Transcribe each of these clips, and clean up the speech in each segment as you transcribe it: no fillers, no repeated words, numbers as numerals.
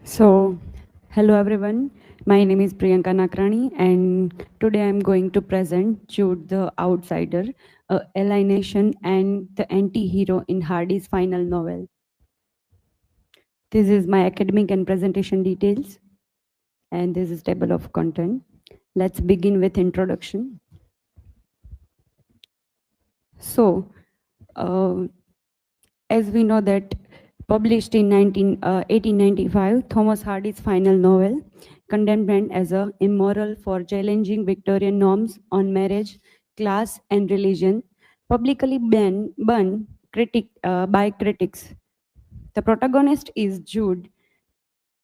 So, hello everyone. My name is Priyanka Nakrani, and today I'm going to present Jude the Outsider, Alienation, and the anti-hero in Hardy's final novel. This is my academic and presentation details, and this is table of content. Let's begin with introduction. So, uh, as we know that published in 1895, Thomas Hardy's final novel, condemned as a immoral for challenging Victorian norms on marriage, class, and religion, publicly banned by critics. The protagonist is Jude,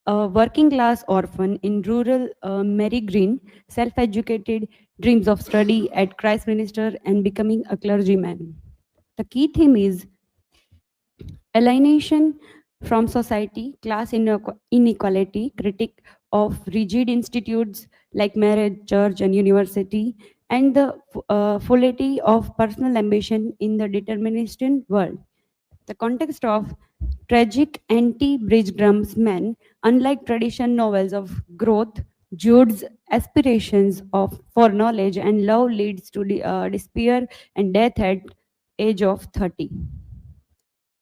a working class orphan in rural Mary Green, self educated, dreams of study at Christminster and becoming a clergyman. The key theme is alienation from society, class inequality, critique of rigid institutes like marriage, church, and university, and the futility of personal ambition in the deterministic world. The context of tragic anti-Bridgegrams men, unlike traditional novels of growth, Jude's aspirations for knowledge and love leads to despair and death at age of 30.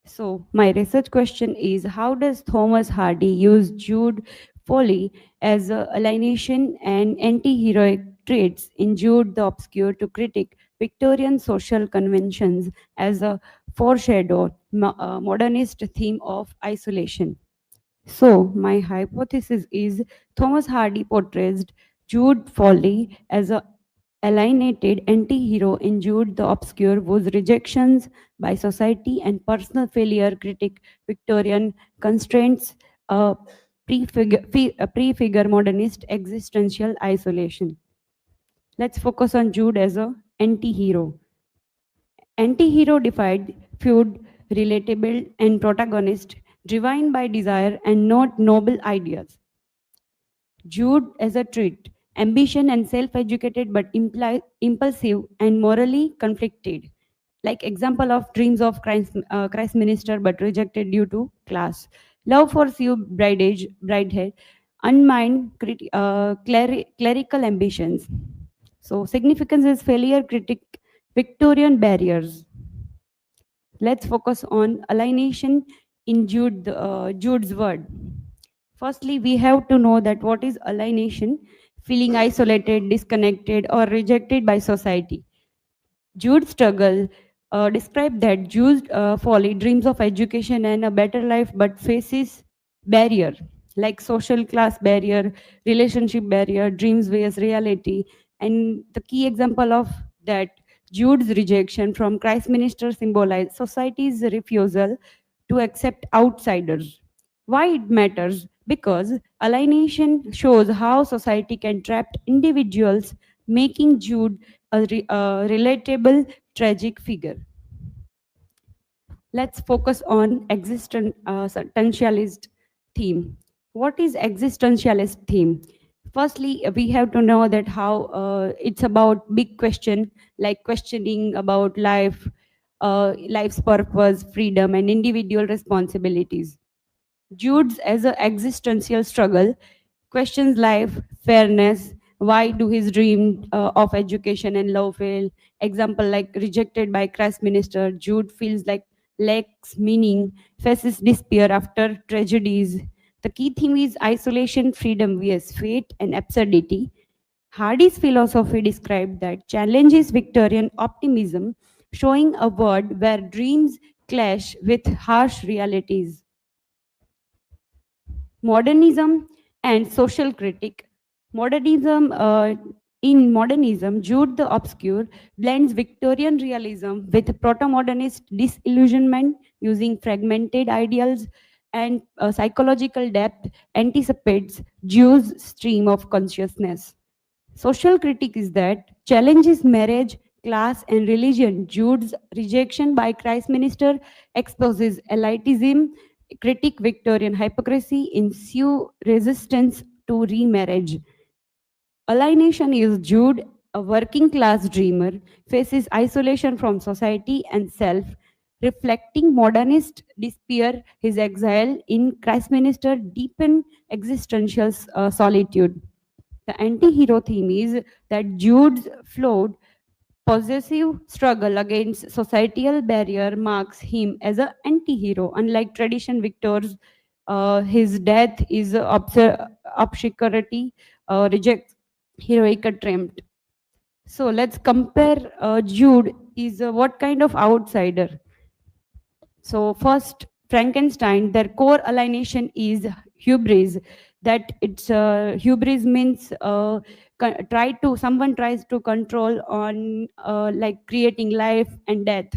So, my research question is how does Thomas Hardy use Jude folly as a alienation and anti heroic traits in Jude the Obscure to critique Victorian social conventions as a foreshadowed modernist theme of isolation? So, my hypothesis is Thomas Hardy portrays Jude Folly as a alienated anti-hero in Jude the Obscure, whose rejections by society and personal failure critic Victorian constraints prefigure modernist existential isolation. Let's focus on Jude as a anti-hero. Anti-hero defied feud, relatable, and protagonist, driven by desire and not noble ideas. Jude as a treat, ambition and self-educated but impulsive and morally conflicted. Like example of dreams of Christminster but rejected due to class. Love for few bridehead, unmined clerical ambitions. So significance is failure critic Victorian barriers. Let's focus on alienation in Jude's word. Firstly, we have to know that what is alienation, feeling isolated, disconnected, or rejected by society. Jude's struggle described that Jude's folly dreams of education and a better life, but faces barrier like social class barrier, relationship barrier, dreams vs reality, and the key example of that Jude's rejection from Christminster symbolized society's refusal to accept outsiders. Why it matters? Because alienation shows how society can trap individuals, making Jude a relatable tragic figure. Let's focus on existentialist theme. What is existentialist theme? Firstly, we have to know that how it's about big question like questioning about life, life's purpose, freedom, and individual responsibilities. Jude's as an existential struggle questions life, fairness, why do his dream of education and love fail? Example like rejected by Christminster, Jude feels like lacks meaning, faces despair after tragedies. The key theme is isolation, freedom vs fate and absurdity. Hardy's philosophy described that challenges Victorian optimism, showing a world where dreams clash with harsh realities. Modernism and social critic. Modernism, in modernism, Jude the Obscure blends Victorian realism with proto-modernist disillusionment using fragmented ideals and psychological depth anticipates Jude's stream of consciousness. Social critique is that challenges marriage, class, and religion. Jude's rejection by Christminster exposes elitism, critique Victorian hypocrisy, ensue resistance to remarriage. Alienation is Jude, a working class dreamer, faces isolation from society and self, reflecting modernist despair. His exile in Christminster deepen existential solitude. The anti-hero theme is that Jude's flawed possessive struggle against societal barrier marks him as an anti-hero. Unlike tradition Victor's, his death is obscurity, rejects heroic attempt. So let's compare Jude is what kind of outsider. So first, Frankenstein, their core alienation is hubris. That it's hubris means try to someone tries to control on like creating life and death,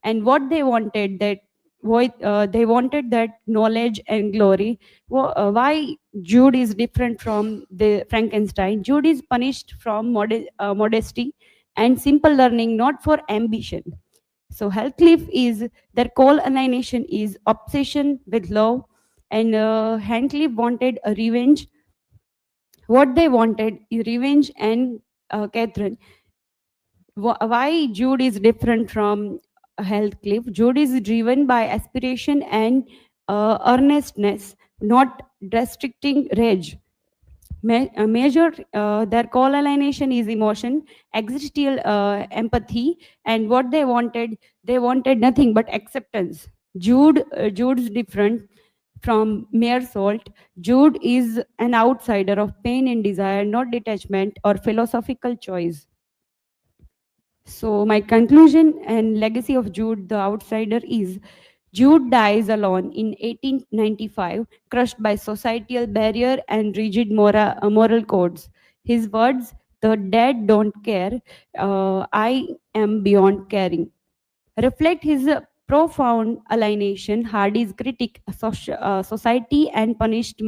and what they wanted that they wanted that knowledge and glory. Why Jude is different from the Frankenstein? Jude is punished from modesty and simple learning, not for ambition. So Heathcliff is their coal alienation is obsession with love, and Heathcliff wanted a revenge. What they wanted is revenge, and Catherine. Why Jude is different from Heathcliff? Jude is driven by aspiration and earnestness, not restricting rage. Major their call alienation is emotion, existential empathy, and what they wanted nothing but acceptance. Jude's different from mere salt. Jude is an outsider of pain and desire, not detachment or philosophical choice. So my conclusion and legacy of Jude the outsider is: Jude dies alone in 1895, crushed by societal barrier and rigid moral codes. His words, "The dead don't care, I am beyond caring," reflect his profound alienation. Hardy's critic, society, and punished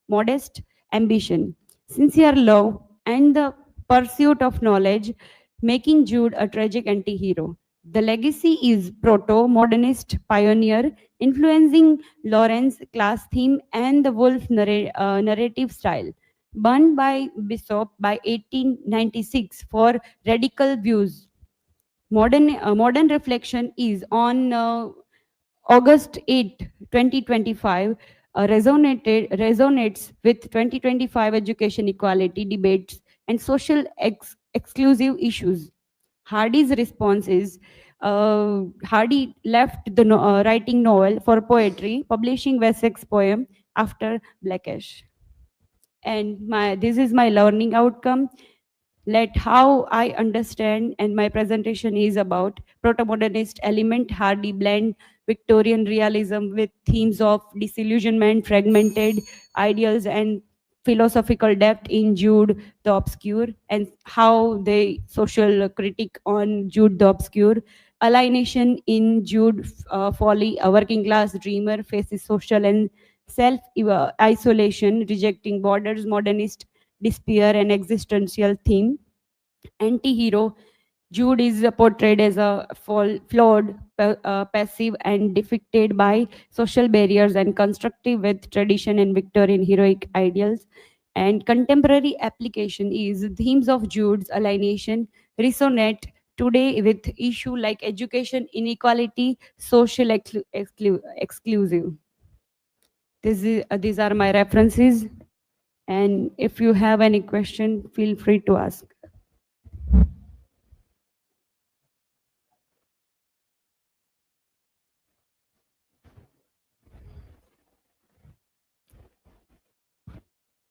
modest ambition, sincere love, and the pursuit of knowledge, making Jude a tragic anti hero. The legacy is proto modernist pioneer, influencing Lawrence class theme and the Wolf narrative style. Burned by Bishop by 1896 for radical views. Modern reflection is on August 8, 2025, resonates with 2025 education equality debates and social exclusive issues. Hardy's response is Hardy left the writing novel for poetry, publishing Wessex poem after Blackish. And this is my learning outcome. Let how I understand, and my presentation is about proto-modernist element, Hardy blend Victorian realism with themes of disillusionment, fragmented ideals, and philosophical depth in Jude the Obscure, and how the social critique on Jude the Obscure. Alienation in Jude Folly, a working class dreamer faces social and self isolation, rejecting borders, modernist despair, and existential theme. Anti-hero, Jude is portrayed as a flawed, passive, and defeated by social barriers and constructive with tradition and Victorian heroic ideals. And contemporary application is themes of Jude's alienation resonate today with issue like education inequality, social exclusive. These are my references, and if you have any question, feel free to ask.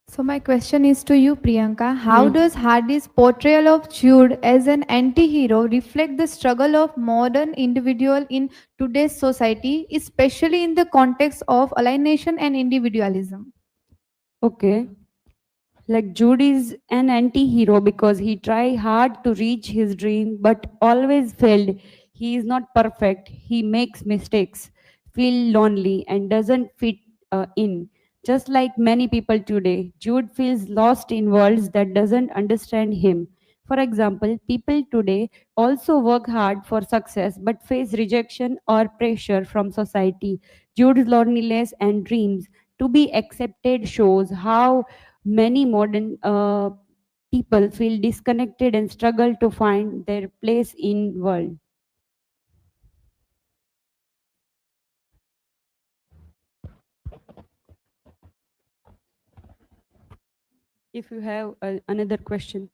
So my question is to you, Priyanka. How does Hardy's portrayal of Jude as an anti-hero reflect the struggle of modern individual in today's society, especially in the context of alienation and individualism? Okay. Like Jude is an anti-hero because he tried hard to reach his dream but always failed. He is not perfect. He makes mistakes, feel lonely, and doesn't fit in. Just like many people today, Jude feels lost in worlds that doesn't understand him. For example, people today also work hard for success but face rejection or pressure from society. Jude's loneliness and dreams to be accepted shows how many modern people feel disconnected and struggle to find their place in world. If you have another question.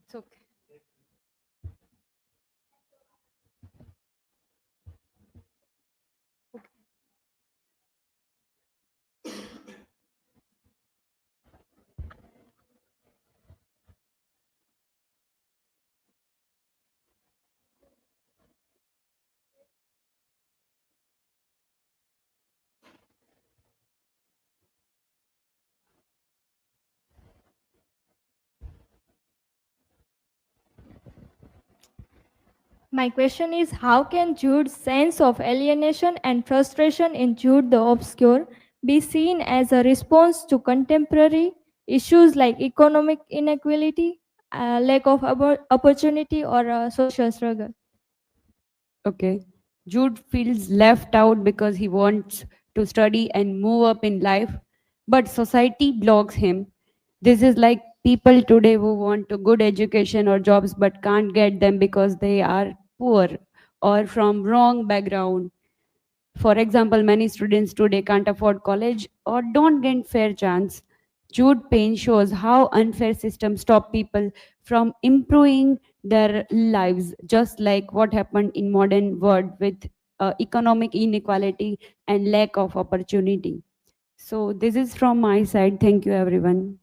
It's okay. My question is, how can Jude's sense of alienation and frustration in Jude the Obscure be seen as a response to contemporary issues like economic inequality, lack of opportunity, or social struggle? Okay. Jude feels left out because he wants to study and move up in life, but society blocks him. This is like people today who want a good education or jobs but can't get them because they are poor or from wrong background. For example, many students today can't afford college or don't get fair chance. Jude Payne shows how unfair systems stop people from improving their lives, just like what happened in modern world with economic inequality and lack of opportunity. So this is from my side. Thank you, everyone.